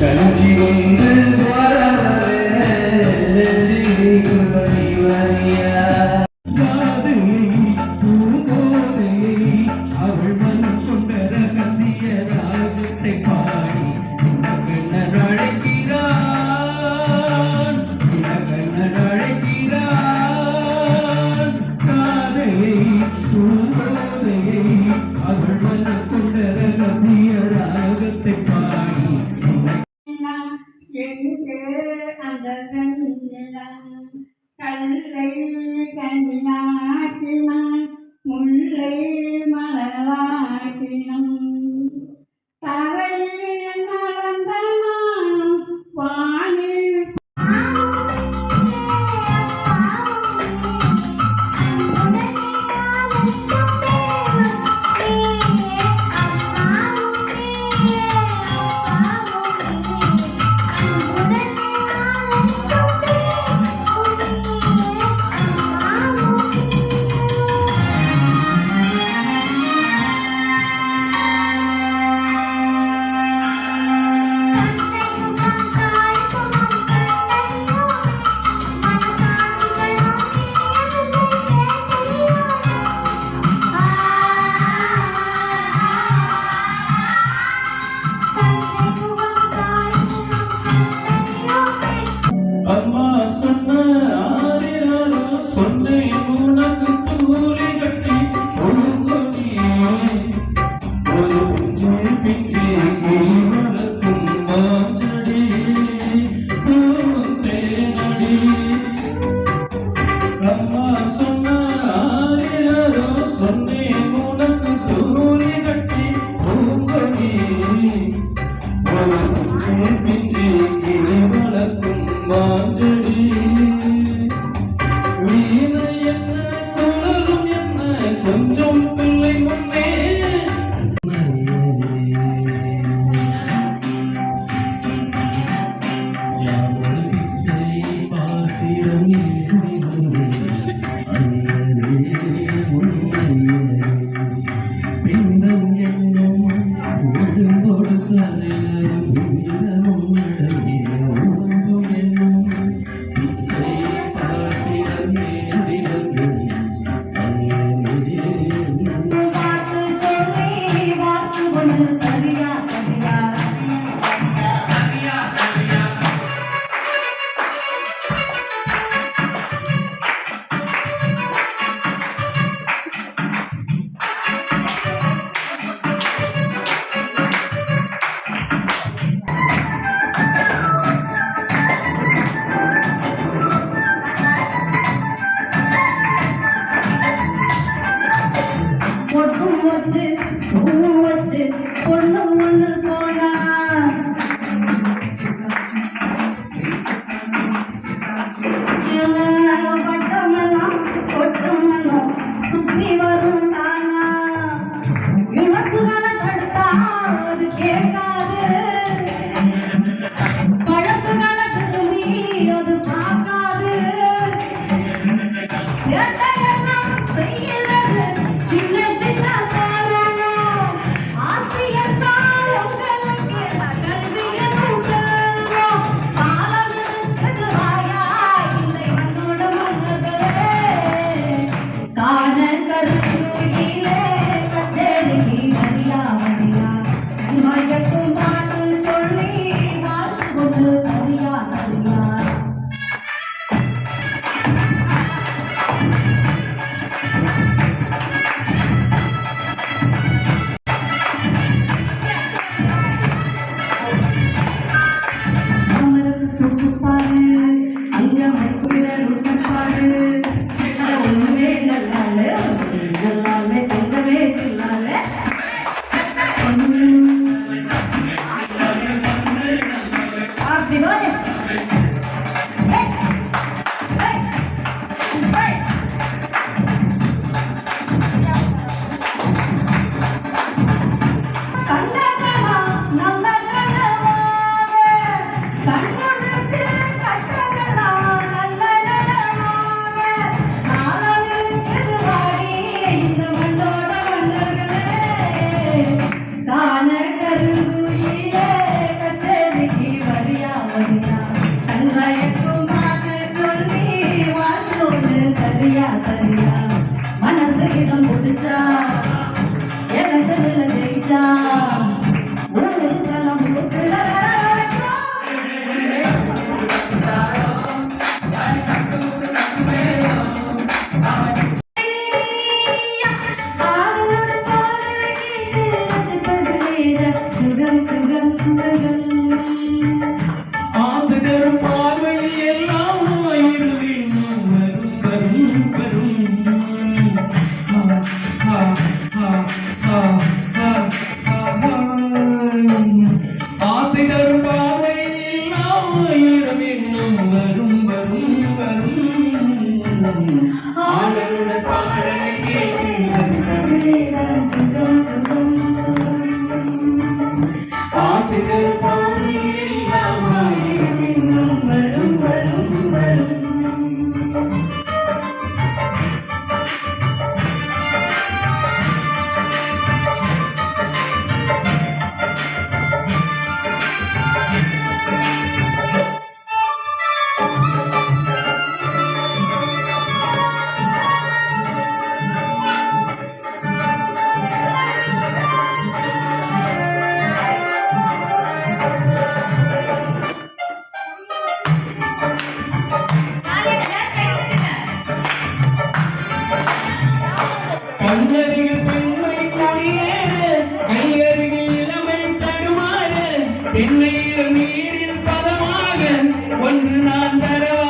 கஞ்சி ஒன்று அவள் மண் கொண்ட ரகசிய ராகத்தை பாடி அழைக்கிறான் அழைக்கிறான் காதையை பூங்கோதையை அவள் மண் கொண்ட ரகசிய ராகத்தை பாடி எங்கு அந்த கல்லை கண்ணினாக்கினான் முல்லை மலராக்கினம் தரையில் நடந்தனான் வானில் அம்மா சொன்ன ஆரியாரோ சொன்னேன் உனக்கு தூளி கட்டி ஒழுங்கொடி ஒரு பிஞ்சே வளர்க்கும் மாஞ்சடி தேனடி அம்மா சொன்ன ஆரியாரோ சொன்னேன் உனக்கு தூளி கட்டி ஒழுங்கொடி ஒரு பிஞ்சே வளர்க்கும் மாஞ்சடி வீணை என்ன குழலும் என்ன கொஞ்சம் பிள்ளை முன்னே பின்னம் என்னும் கொடுத்தாரு ஆடலுட பாடலை கேட்டு ரசிப்பதிலேதான் சுகம் சுகம் சுகம் ஆசிரியர் பாணியெல்லாம் ஆயிரம் இன்னும் வரும் வரும் வரும் கண்ணருகில் பெண்மை கொடியேற கையருகில் இளமை தருமாற பெண்மையில் நீரில் பதமாக ஒன்று நான் தரவா